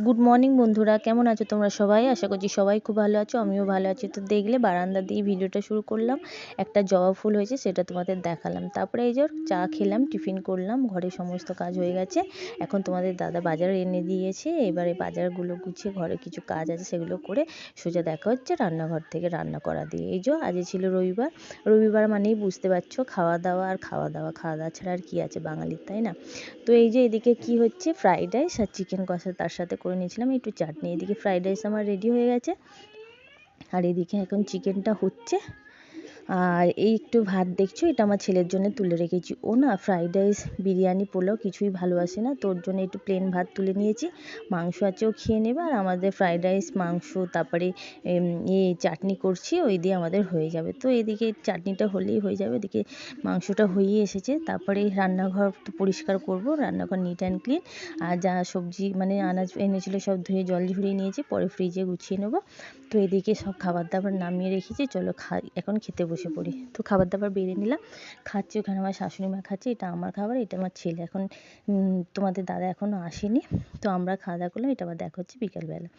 Good morning বন্ধুরা, কেমন আছো তোমরা সবাই? আশা করছি সবাই খুব ভালো আছো, আমিও ভালো আছি। তো দেখলে বারান্দা দিয়ে ভিডিওটা শুরু করলাম, একটা জবা ফুল হয়েছে সেটা তোমাদের দেখালাম। তারপরে এই যে চা খেলাম, টিফিন করলাম, ঘরে সমস্ত কাজ হয়ে গেছে। এখন তোমাদের দাদা বাজার এনে দিয়েছে, এবারে বাজারগুলো গুছিয়ে ঘরে কিছু কাজ আছে সেগুলো করে সোজা দেখা হচ্ছে রান্নাঘর থেকে রান্না করা দিয়ে। এই যে আজ ছিল রবিবার, রবিবার মানেই বুঝতে পারছো খাওয়া দাওয়া আর খাওয়া দাওয়া ছাড়া আর কি আছে বাঙালির, তাই না? তো এই যে এদিকে কি হচ্ছে, ফ্রাইড রাইস আর চিকেন কষা তার সাথে করে নিয়েছিলাম একটু চাটনি। এদিকে ফ্রাইড রাইস আমার রেডি হয়ে গেছে, আর এদিকে এখন চিকেনটা হচ্ছে। আর এই একটু ভাত দেখছো, এটা আমার ছেলের জন্য তুলে রেখেছি। ও না ফ্রাইড রাইস, বিরিয়ানি, পোলাও কিছুই ভালোবাসে না, তোর জন্য একটু প্লেন ভাত তুলে নিয়েছি। মাংস আছেও খেয়ে নেবে, আর আমাদের ফ্রাইড রাইস, মাংস, তারপরে চাটনি করছি, ওই দিয়ে আমাদের হয়ে যাবে। তো এদিকে চাটনিটা হলেই হয়ে যাবে, এদিকে মাংসটা হয়ে এসেছে। তারপরে রান্নাঘর তো পরিষ্কার করব, রান্নাঘর নিট অ্যান্ড ক্লিন। আর যা সবজি মানে আনাজ এনেছিল সব ধুয়ে জল ঝরিয়ে নিয়েছি, পরে ফ্রিজে গুছিয়ে নেবো। তো এদিকে সব খাবার দাবার নামিয়ে রেখেছি, চলো এখন খেতে বসে পড়ি। তো খাবার দাবার বেড়ে নিলাম, খাচ্ছি। ওখানে আমার শাশুড়ি মা খাচ্ছে, এটা আমার খাবার, এটা আমার ছেলে। এখন তোমাদের দাদা এখনও আসেনি, তো আমরা খাওয়া দাওয়া করলাম। এটা আবার দেখা হচ্ছে বিকালবেলা।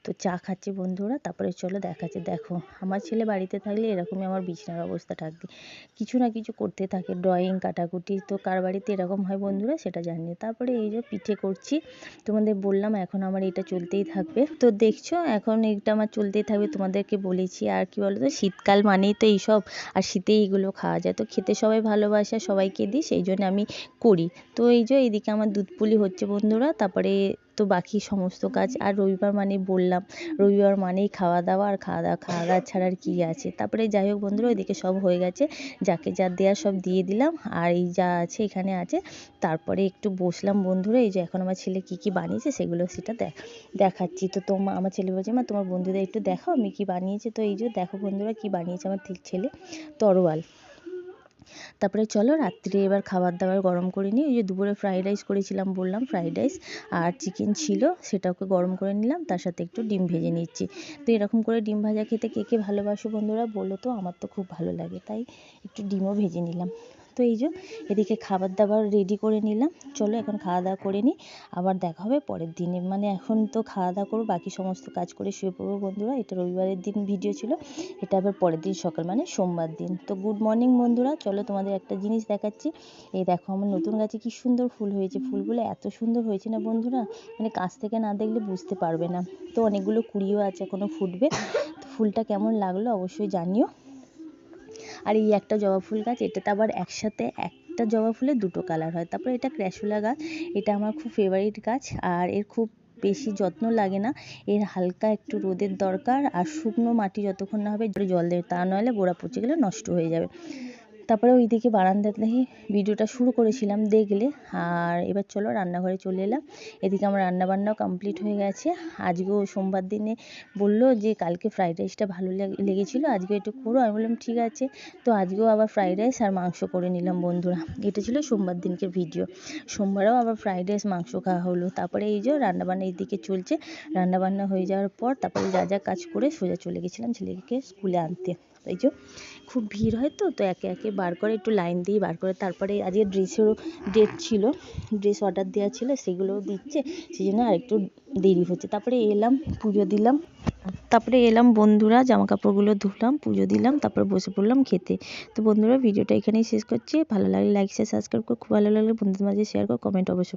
তো চা খাচ্ছি বন্ধুরা, তারপরে চলো দেখাচ্ছে। দেখো আমার ছেলে বাড়িতে থাকলে এরকমই আমার বিছানার অবস্থা থাকবে, কিছু না কিছু করতে থাকে, ড্রয়িং, কাটাকুটি। তো কার বাড়িতে এরকম হয় বন্ধুরা সেটা জানিও। তারপরে এই যে পিঠে করছি, তোমাদের বললাম এখন আমার এটা চলতেই থাকবে। তো দেখছো এখন এটা আমার চলতেই থাকবে, তোমাদেরকে বলেছি। আর কি বলো তো, শীতকাল মানেই তো এইসব, আর শীতে এইগুলো খাওয়া যায়। তো খেতে সবাই ভালোবাসে, সবাইকে দিই, সেই জন্য আমি করি। তো এই যে এইদিকে আমার দুধ পুলি হচ্ছে বন্ধুরা, তারপরে তো বাকি সমস্ত কাজ। আর রবিবার মানে বললাম, রবিবার মানেই খাওয়া দাওয়া, আর খাওয়া দাওয়া ছাড়া আর কী আছে। তারপরে যাই হোক বন্ধুরা, ওইদিকে সব হয়ে গেছে, যাকে যা দেওয়ার সব দিয়ে দিলাম। আর এই যা আছে এখানে আছে। তারপরে একটু বসলাম বন্ধুরা, এই যে এখন আমার ছেলে কী কী বানিয়েছে সেগুলো সেটা দেখাচ্ছি। তো আমার ছেলে বলছে, মা তোমার বন্ধুদের একটু দেখাও আমি কী বানিয়েছি। তো এই যে দেখো বন্ধুরা কী বানিয়েছে আমার ছেলে, তরোয়াল। তারপরে চলো রাত্রে এবার খাবার দাবার গরম করে নিই। ওই যে দুপুরে ফ্রাইড রাইস করেছিলাম বললাম, ফ্রাইড রাইস আর চিকেন ছিল, সেটাকে গরম করে নিলাম, তার সাথে একটু ডিম ভেজে নিচ্ছি। তো এরকম করে ডিম ভাজা খেতে কে কে ভালোবাসো বন্ধুরা বলো তো, আমার তো খুব ভালো লাগে, তাই একটু ডিমও ভেজে নিলাম। তো এই যে এদিকে খাবার দাবার রেডি করে নিলাম, চলো এখন খাওয়া দাওয়া করে নিই, আবার দেখা হবে পরের দিনে। মানে এখন তো খাওয়া দাওয়া করবো, বাকি সমস্ত কাজ করে শুয়ে পড়বো বন্ধুরা। এটা রবিবারের দিন ভিডিও ছিল, এটা আবার পরের দিন সকাল মানে সোমবার দিন। তো গুড মর্নিং বন্ধুরা, চলো তোমাদের একটা জিনিস দেখাচ্ছি। এই দেখো আমার নতুন গাছে কি সুন্দর ফুল হয়েছে, ফুলগুলো এত সুন্দর হয়েছে না বন্ধুরা, মানে কাছ থেকে না দেখলে বুঝতে পারবে না। তো অনেকগুলো কুড়িও আছে, এখনো ফুটবে। তো ফুলটা কেমন লাগলো অবশ্যই জানিও। আর এই একটা জবা ফুল গাছ, এটাতে আবার একসাথে একটা জবা ফুলে দুটো কালার হয়। তারপরে এটা ক্র্যাসুলা গাছ, এটা আমার খুব ফেভারিট গাছ, আর এর খুব বেশি যত্ন লাগে না, এর হালকা একটু রোদের দরকার, আর শুকনো মাটি যতক্ষণ না হবে জল দেবে, তা নাহলে গোড়া পচে গেলে নষ্ট হয়ে যাবে। তারপরে ওইদিকে বারান্দাতে ভিডিওটা শুরু করেছিলাম দেখলে। আর এবার চলো রান্নাঘরে চলে এলাম, এদিকে আমার রান্নাবান্নাও কমপ্লিট হয়ে গেছে। আজকেও সোমবার দিনে বললো যে কালকে ফ্রাইড রাইসটা ভালো লেগেছিলো, আজকে একটু করো। আমি বললাম ঠিক আছে। তো আজকেও আবার ফ্রাইড রাইস আর মাংস করে নিলাম বন্ধুরা। এটা ছিল সোমবার দিনকে ভিডিও, সোমবারেও আবার ফ্রাইড রাইস মাংস খাওয়া হলো। তারপরে এই যে রান্নাবান্না এইদিকে চলছে, রান্নাবান্না হয়ে যাওয়ার পর তারপরে যা যা কাজ করে সোজা চলে গেছিলাম ছেলেকে স্কুলে আনতে। এই যে খুব ভিড় হয়, তো একে একে বার করে একটু লাইন দিয়ে বার করে, তারপরে আজকে ড্রেসেরও ডেট ছিল, ড্রেস অর্ডার দেওয়া ছিল, সেগুলোও দিচ্ছে, সেই জন্য আরেকটু দেরি হচ্ছে। তারপরে এলাম, পুজো দিলাম, তারপরে এলাম বন্ধুরা, জামা কাপড়গুলো ধুলাম, পুজো দিলাম, তারপর বসে পড়লাম খেতে। তো বন্ধুরা ভিডিওটা এখানেই শেষ করছি, ভালো লাগলে লাইক শেয়ার সাবস্ক্রাইব করো, খুব ভালো লাগলে বন্ধুদের মাঝে শেয়ার করো, কমেন্ট অবশ্যই।